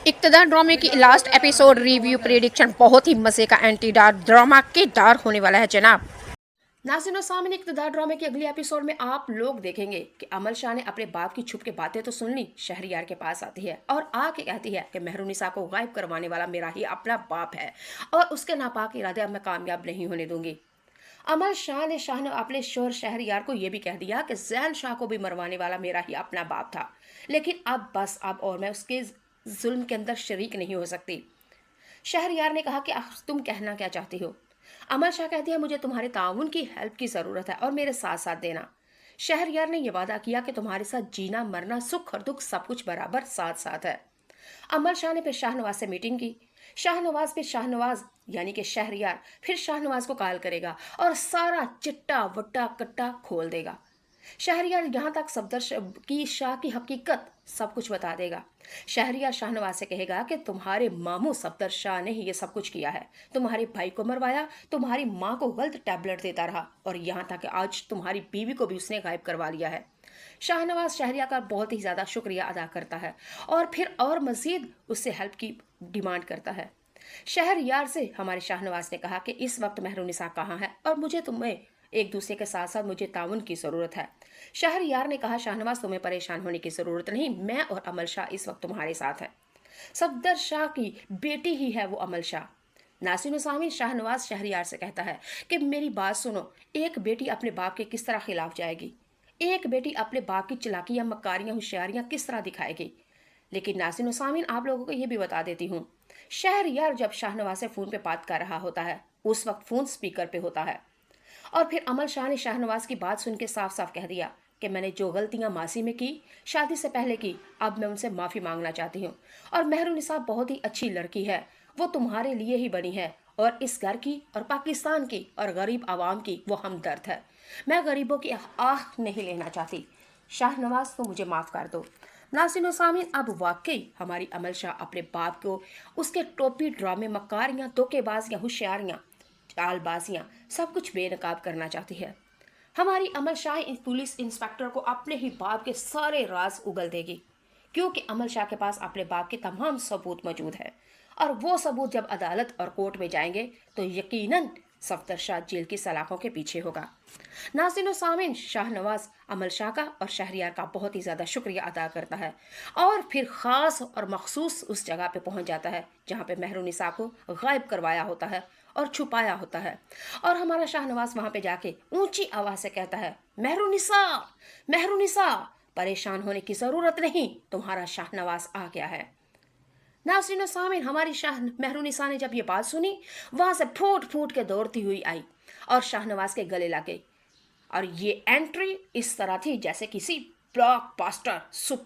इक़्तिदार ड्रामे की last episode review prediction बहुत ही मजे का एंटीडार ड्रामा के दार होने वाला है जनाब। नाज़रीन और सामने इक़्तिदार ड्रामे के अगले एपिसोड में आप लोग देखेंगे कि अमल शाह ने अपने बाप की छुप के बातें तो सुन ली। शहरयार के पास आती है और आके कहती है कि मेहरुनिसा को गायब करवाने वाला मेरा ही अपना बाप है और उसके नापाक इरादे अब मैं कामयाब नहीं होने दूंगी। अमल शाह ने अपने शोर शहरयार को यह भी कह दिया कि जैन शाह को भी मरवाने वाला मेरा ही अपना बाप था, लेकिन अब बस अब और मैं उसके जुल्म के अंदर शरीक नहीं हो सकती। शहरयार ने कहा कि तुम कहना क्या चाहती हो। अमल शाह कहती है मुझे तुम्हारे ताउन की हेल्प की ज़रूरत है और मेरे साथ साथ देना। शहरयार ने यह वादा किया कि तुम्हारे साथ जीना मरना सुख और दुख सब कुछ बराबर साथ साथ है। अमल शाह ने फिर शाहनवाज से मीटिंग की। शाहनवाज यानी कि शहरयार फिर शाहनवाज को कॉल करेगा और सारा चिट्टा वट्टा कट्टा खोल देगा। शहरयार यहाँ तक सफदर की शाह की हकीकत सब कुछ बता देगा। शहरयार शाहनवाज से कहेगा कि तुम्हारे मामू सफदर शाह ने ही ये सब कुछ किया है, तुम्हारे भाई को मरवाया, तुम्हारी माँ को गलत टैबलेट देता रहा और यहाँ तक कि आज तुम्हारी बीवी को भी उसने गायब करवा लिया है। शाहनवाज शहरयार का बहुत ही ज़्यादा शुक्रिया अदा करता है और फिर और मज़ीद उससे हेल्प की डिमांड करता है। शहरयार से हमारे शाहनवाज ने कहा कि इस वक्त मेहरुनिसा कहाँ है और मुझे तुम्हें एक दूसरे के साथ साथ मुझे ताउन की ज़रूरत है। शहरयार ने कहा शाहनवाज तुम्हें परेशान होने की ज़रूरत नहीं, मैं और अमल शाह इस वक्त तुम्हारे साथ हैं। सफदर शाह की बेटी ही है वो अमल शाह। नासिर सामी शाहनवाज शहरयार से कहता है कि मेरी बात सुनो, एक बेटी अपने बाप के किस तरह खिलाफ जाएगी, एक बेटी अपने बाप की चालाकियाँ मक्कारियाँ होशियारियाँ किस तरह दिखाएगी। लेकिन नासिर सामीन आप लोगों को ये भी बता देती हूँ, शहरयार जब शाहनवाज से फ़ोन पे बात कर रहा होता है उस वक्त फ़ोन स्पीकर पे होता है और फिर अमल शाह ने शाहनवाज की बात सुन के साफ साफ कह दिया कि मैंने जो गलतियां मासी में की शादी से पहले की, अब मैं उनसे माफ़ी मांगना चाहती हूँ और मेहरुनिसा बहुत ही अच्छी लड़की है, वो तुम्हारे लिए ही बनी है और इस घर की और पाकिस्तान की और गरीब आवाम की वो हमदर्द है। मैं गरीबों की आह नहीं लेना चाहती। शाहनवाज तो मुझे माफ़ कर दो। नाज़रीन सामीन अब वाकई हमारी अमल शाह अपने बाप को उसके टोपी ड्रामे मकारियाँ धोखेबाजियाँ होशियारियाँ चालबाजियाँ सब कुछ बेनकाब करना चाहती है। हमारी अमल शाह पुलिस इंस्पेक्टर को अपने ही बाप के सारे राज उगल देगी, क्योंकि अमल शाह के पास अपने बाप के तमाम सबूत मौजूद है और वो सबूत जब अदालत और कोर्ट में जाएंगे तो यकीनन सफदर शाह जेल की सलाखों के पीछे होगा। नाज़रीन और सामीन शाहनवाज अमल शाह का और शहरयार का बहुत ही ज़्यादा शुक्रिया अदा करता है और फिर ख़ास और मखसूस उस जगह पे पहुंच जाता है जहाँ पे मेहरुनिसा को गायब करवाया होता है और छुपाया होता है और हमारा शाहनवाज वहाँ पे जाके ऊंची आवाज़ से कहता है मेहरुनिसा, मेहरुनिसा, परेशान होने की ज़रूरत नहीं, तुम्हारा शाहनवाज आ गया है। नाज़रीन सामीन हमारी शाह मेहरुनिसा ने जब ये बात सुनी वहाँ से फूट फूट के दौड़ती हुई आई और शाहनवाज के गले लग गई और ये एंट्री इस तरह थी जैसे किसी ब्लॉकबस्टर सुपर